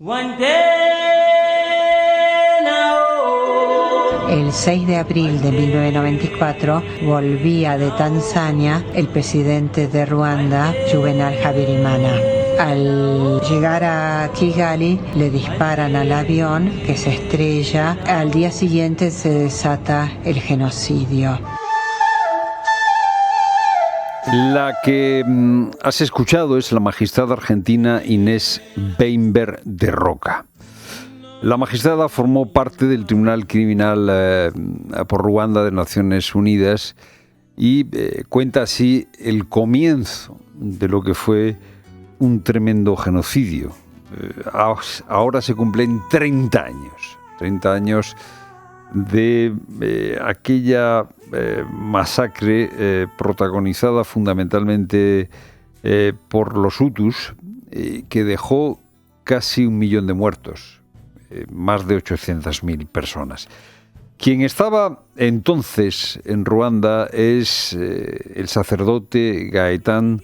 El 6 de abril de 1994 volvía de Tanzania el presidente de Ruanda, Juvenal Habyarimana. Al llegar a Kigali le disparan al avión que se estrella. Al día siguiente se desata el genocidio. La que has escuchado es la magistrada argentina Inés Weinberg de Roca. La magistrada formó parte del Tribunal Criminal por Ruanda de Naciones Unidas y cuenta así el comienzo de lo que fue un tremendo genocidio. Ahora se cumplen 30 años de aquella masacre protagonizada fundamentalmente por los Hutus, que dejó casi 1 millón de muertos, más de 800.000 personas. Quien estaba entonces en Ruanda es el sacerdote Gaetan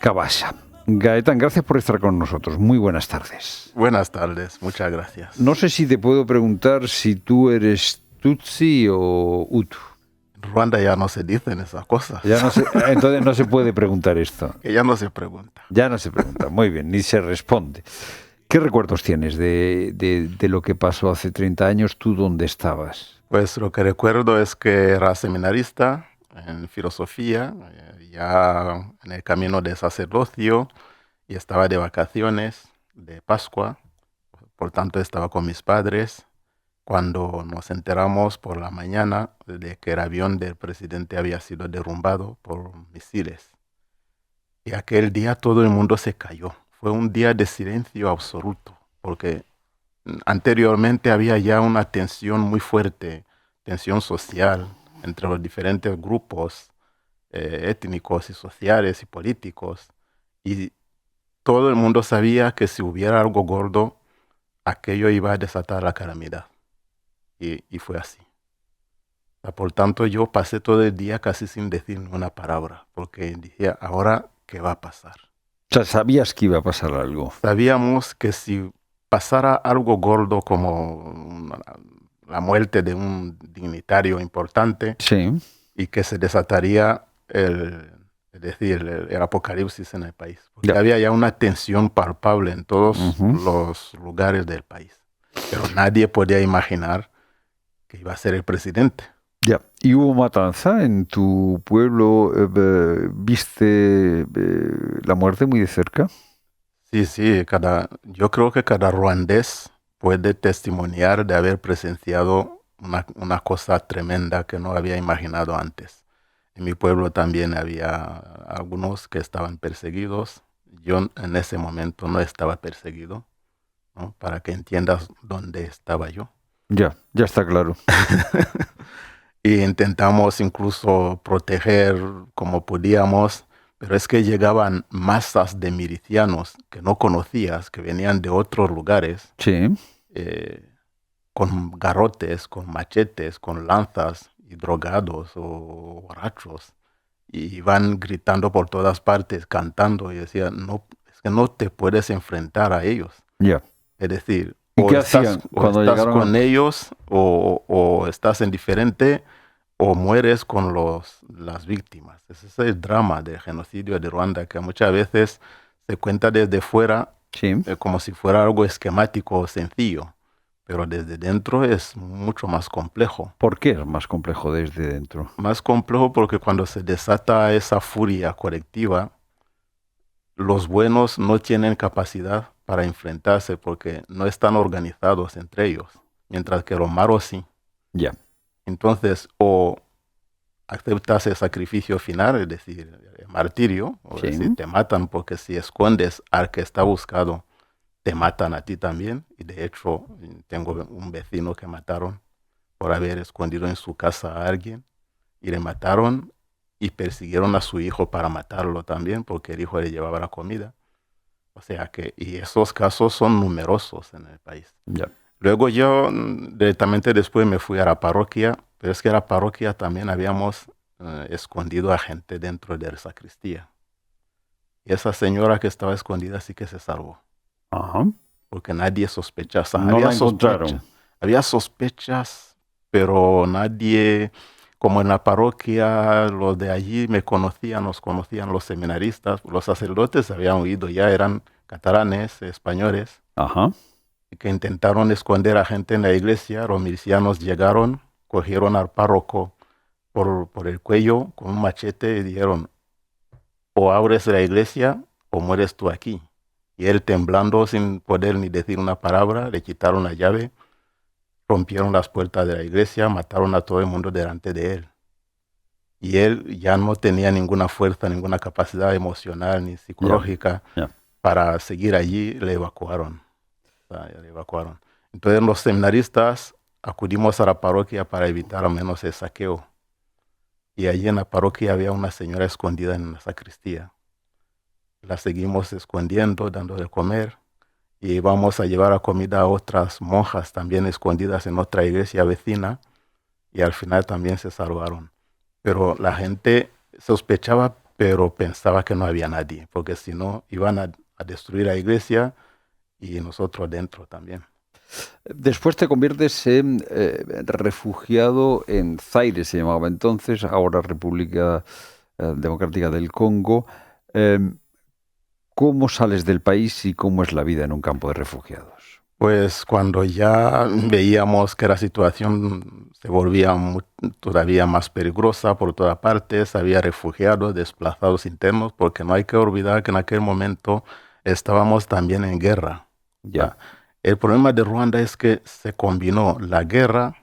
Kabasha. Gaetan, gracias por estar con nosotros. Muy buenas tardes. Buenas tardes, muchas gracias. No sé si te puedo preguntar si tú eres Tutsi o Hutu. En Ruanda ya no se dicen esas cosas. Entonces no se puede preguntar esto. Que ya no se pregunta. Ya no se pregunta, muy bien, ni se responde. ¿Qué recuerdos tienes de lo que pasó hace 30 años? ¿Tú dónde estabas? Pues lo que recuerdo es que era seminarista en filosofía, ya en el camino de sacerdocio, y estaba de vacaciones de Pascua. Por tanto, estaba con mis padres cuando nos enteramos por la mañana de que el avión del presidente había sido derrumbado por misiles. Y aquel día todo el mundo se cayó. Fue un día de silencio absoluto, porque anteriormente había ya una tensión muy fuerte, tensión social entre los diferentes grupos étnicos y sociales y políticos. Y todo el mundo sabía que si hubiera algo gordo, aquello iba a desatar la calamidad. Y fue así. Por tanto, yo pasé todo el día casi sin decir una palabra, porque dije, ¿ahora qué va a pasar? O sea, ¿sabías que iba a pasar algo? Sabíamos que si pasara algo gordo como la muerte de un dignitario importante, sí, y que se desataría el apocalipsis en el país. Porque había ya una tensión palpable en todos los lugares del país. Pero nadie podía imaginar que iba a ser el presidente. Ya. ¿Y hubo matanza en tu pueblo? ¿Viste la muerte muy de cerca? Sí. Yo creo que cada ruandés puede testimoniar de haber presenciado una cosa tremenda que no había imaginado antes. En mi pueblo también había algunos que estaban perseguidos. Yo en ese momento no estaba perseguido, ¿no? Para que entiendas dónde estaba yo. Ya está claro. Y intentamos incluso proteger como podíamos, pero es que llegaban masas de milicianos que no conocías, que venían de otros lugares, sí, con garrotes, con machetes, con lanzas, y drogados o borrachos, y van gritando por todas partes, cantando, y decían, no, es que no te puedes enfrentar a ellos. Ya. Es decir, ¿y qué hacían cuando estás llegaron con ellos o estás indiferente o mueres con las víctimas. Ese es el drama del genocidio de Ruanda, que muchas veces se cuenta desde fuera, sí, como si fuera algo esquemático o sencillo, pero desde dentro es mucho más complejo. ¿Por qué es más complejo desde dentro? Más complejo porque cuando se desata esa furia colectiva, los buenos no tienen capacidad para enfrentarse porque no están organizados entre ellos, mientras que los malos sí. Ya. Entonces, o aceptas el sacrificio final, es decir, el martirio, o sí, decir, te matan porque si escondes al que está buscado, te matan a ti también. Y de hecho, tengo un vecino que mataron por haber escondido en su casa a alguien, y le mataron y persiguieron a su hijo para matarlo también, porque el hijo le llevaba la comida. O sea que, y esos casos son numerosos en el país. Ya. Luego yo directamente después me fui a la parroquia, pero es que en la parroquia también habíamos escondido a gente dentro de la sacristía. Y esa señora que estaba escondida sí que se salvó. Ajá. porque nadie sospechaba. No la encontraron. Había sospechas, pero nadie, como en la parroquia, los de allí nos conocían los seminaristas, los sacerdotes habían huido, ya eran catalanes, españoles, Ajá. que intentaron esconder a gente en la iglesia. Los milicianos llegaron, cogieron al párroco por el cuello con un machete y dijeron, o abres la iglesia o mueres tú aquí. Y él, temblando sin poder ni decir una palabra, le quitaron la llave, rompieron las puertas de la iglesia, mataron a todo el mundo delante de él. Y él ya no tenía ninguna fuerza, ninguna capacidad emocional ni psicológica para seguir allí. Le evacuaron. Le evacuaron. Entonces los seminaristas acudimos a la parroquia para evitar al menos el saqueo. Y allí en la parroquia había una señora escondida en la sacristía. La seguimos escondiendo, dando de comer, y íbamos a llevar a comida a otras monjas también escondidas en otra iglesia vecina, y al final también se salvaron. Pero la gente sospechaba, pero pensaba que no había nadie, porque si no iban a destruir la iglesia y nosotros dentro también. Después te conviertes en refugiado en Zaire, se llamaba entonces, ahora República Democrática del Congo. ¿Cómo sales del país y cómo es la vida en un campo de refugiados? Pues cuando ya veíamos que la situación se volvía todavía más peligrosa por todas partes, había refugiados, desplazados internos, porque no hay que olvidar que en aquel momento estábamos también en guerra. Ya. El problema de Ruanda es que se combinó la guerra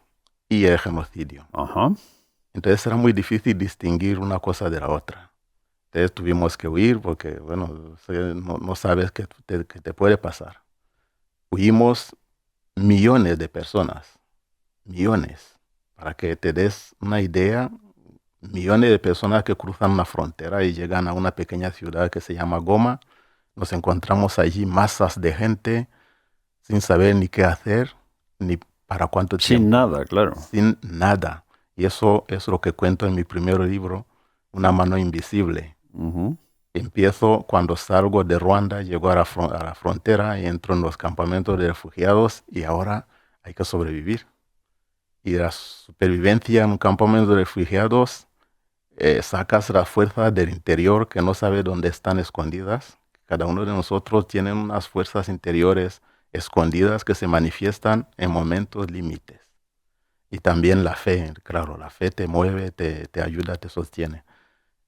y el genocidio. Ajá. Entonces era muy difícil distinguir una cosa de la otra. Entonces tuvimos que huir porque, bueno, no sabes qué te puede pasar. Huimos millones de personas, millones. Para que te des una idea, millones de personas que cruzan una frontera y llegan a una pequeña ciudad que se llama Goma. Nos encontramos allí masas de gente sin saber ni qué hacer, ni para cuánto tiempo. Sin nada, claro. Sin nada. Y eso es lo que cuento en mi primer libro, Una mano invisible. Uh-huh. Empiezo cuando salgo de Ruanda, llego a la frontera y entro en los campamentos de refugiados y ahora hay que sobrevivir. Y la supervivencia en un campamento de refugiados, sacas las fuerzas del interior que no sabe dónde están escondidas. Cada uno de nosotros tiene unas fuerzas interiores escondidas que se manifiestan en momentos límites. Y también la fe, claro, la fe te mueve, te ayuda, te sostiene.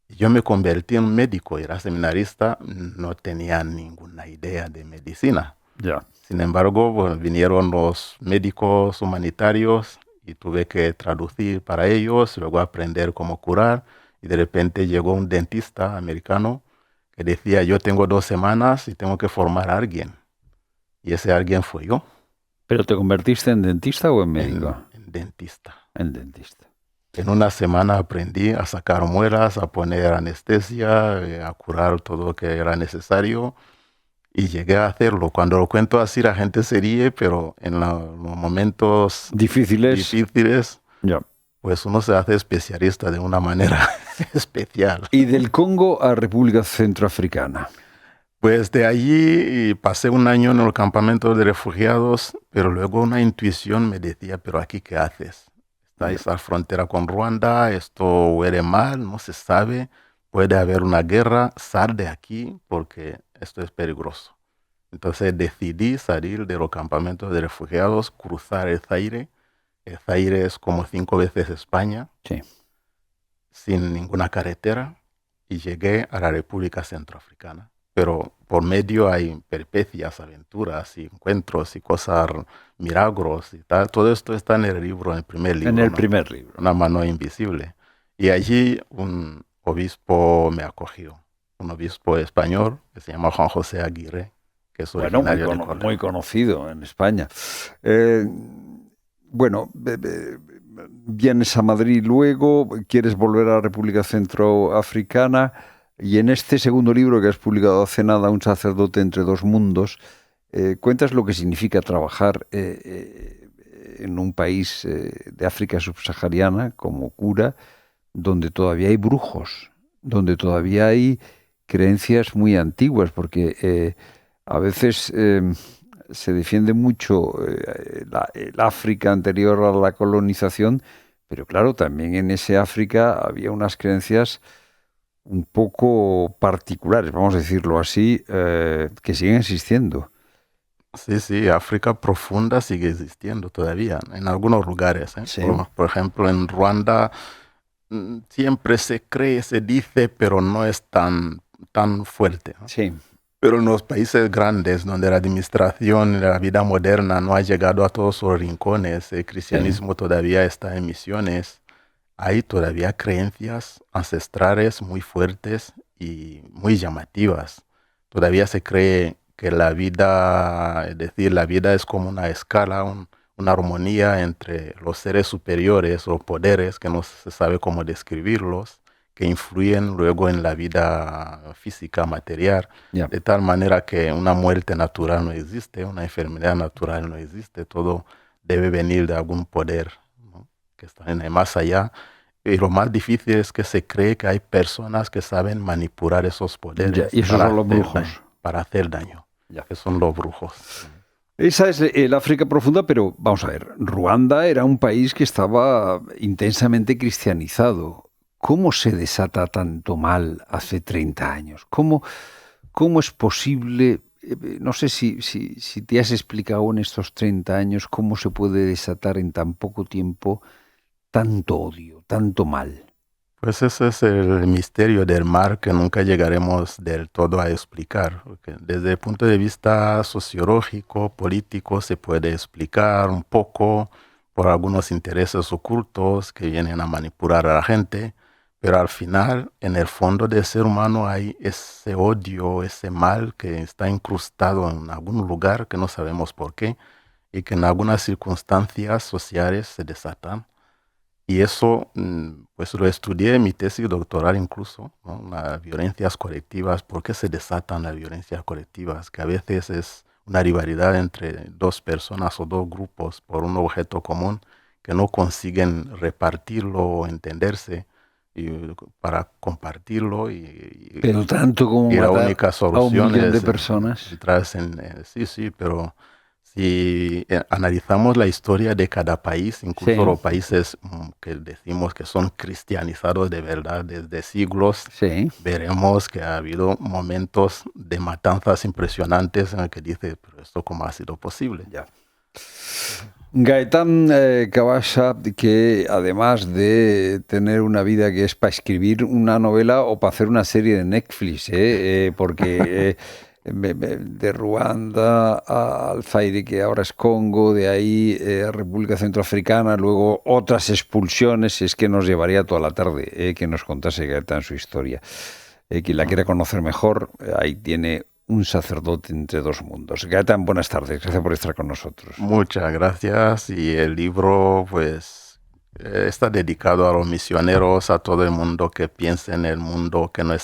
Yo me convertí en médico, era seminarista, no tenía ninguna idea de medicina. Ya. Sin embargo, bueno, vinieron los médicos humanitarios y tuve que traducir para ellos, luego aprender cómo curar. Y de repente llegó un dentista americano que decía, yo tengo 2 semanas y tengo que formar a alguien. Y ese alguien fue yo. ¿Pero te convertiste en dentista o en médico? En dentista. En dentista. En una semana aprendí a sacar muelas, a poner anestesia, a curar todo lo que era necesario. Y llegué a hacerlo. Cuando lo cuento así la gente se ríe, pero en los momentos difíciles ya. Pues uno se hace especialista de una manera especial. ¿Y del Congo a República Centroafricana? Pues de allí pasé 1 año en el campamento de refugiados, pero luego una intuición me decía, pero aquí ¿qué haces? Estáis a la frontera con Ruanda, esto huele mal, no se sabe, puede haber una guerra, sal de aquí porque esto es peligroso. Entonces decidí salir de los campamentos de refugiados, cruzar el Zaire. El Zaire es como 5 veces España, sí, sin ninguna carretera, y llegué a la República Centroafricana. Pero por medio hay peripecias, aventuras y encuentros y cosas, milagros y tal. Todo esto está en el libro, en el primer libro. En el primer libro. Una mano invisible. Y allí un obispo me acogió. Un obispo español que se llama Juan José Aguirre, que es originario de Córdoba. Muy conocido en España. Bueno, vienes a Madrid luego, quieres volver a la República Centroafricana. Y en este segundo libro que has publicado hace nada, Un sacerdote entre 2 mundos, cuentas lo que significa trabajar en un país de África subsahariana como cura, donde todavía hay brujos, donde todavía hay creencias muy antiguas, porque a veces se defiende mucho el África anterior a la colonización, pero claro, también en ese África había unas creencias un poco particulares, vamos a decirlo así, que siguen existiendo. Sí, sí, África profunda sigue existiendo todavía en algunos lugares, ¿eh? Sí, Por ejemplo, en Ruanda siempre se cree, se dice, pero no es tan fuerte, ¿no? sí, Pero en los países grandes, donde la administración y la vida moderna no ha llegado a todos los rincones, el sí. cristianismo todavía está en misiones, hay todavía creencias ancestrales muy fuertes y muy llamativas. Todavía se cree que la vida, es decir, la vida es como una escala, una armonía entre los seres superiores o poderes, que no se sabe cómo describirlos, que influyen luego en la vida física, material, Ya. de tal manera que una muerte natural no existe, una enfermedad natural no existe, todo debe venir de algún poder, ¿no?, que está en el más allá. Y lo más difícil es que se cree que hay personas que saben manipular esos Ya, poderes y esos son los brujos. para hacer daño, Ya. que son los brujos. Esa es el África profunda, pero vamos a ver, Ruanda era un país que estaba intensamente cristianizado. ¿Cómo se desata tanto mal hace 30 años? ¿Cómo es posible? No sé si te has explicado en estos 30 años cómo se puede desatar en tan poco tiempo tanto odio, tanto mal. Pues ese es el misterio del mar que nunca llegaremos del todo a explicar. Porque desde el punto de vista sociológico, político, se puede explicar un poco por algunos intereses ocultos que vienen a manipular a la gente, pero al final, en el fondo del ser humano hay ese odio, ese mal que está incrustado en algún lugar que no sabemos por qué y que en algunas circunstancias sociales se desatan. Y eso, pues lo estudié en mi tesis doctoral incluso, ¿no? Las violencias colectivas, ¿por qué se desatan las violencias colectivas? Que a veces es una rivalidad entre dos personas o dos grupos por un objeto común que no consiguen repartirlo o entenderse y, para compartirlo Pero tanto como y la matar única a 1 solución millón de es personas. entrar sí, sí, pero si analizamos la historia de cada país, incluso Sí, los países que decimos que son cristianizados de verdad desde siglos, sí. veremos que ha habido momentos de matanzas impresionantes en el que dice, pero esto cómo ha sido posible. Ya. Gaetán Cabasa, que además de tener una vida que es para escribir una novela o para hacer una serie de Netflix, porque de Ruanda al Zaire, que ahora es Congo, de ahí a República Centroafricana, luego otras expulsiones, es que nos llevaría toda la tarde que nos contase Gaetán su historia. Quien la quiera conocer mejor, ahí tiene un sacerdote entre dos mundos. Gaetán, buenas tardes, gracias por estar con nosotros. Muchas gracias, y el libro pues está dedicado a los misioneros, a todo el mundo que piensa en el mundo que no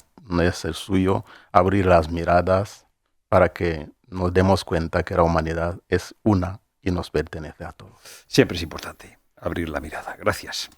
es el suyo, abrir las miradas para que nos demos cuenta que la humanidad es una y nos pertenece a todos. Siempre es importante abrir la mirada. Gracias.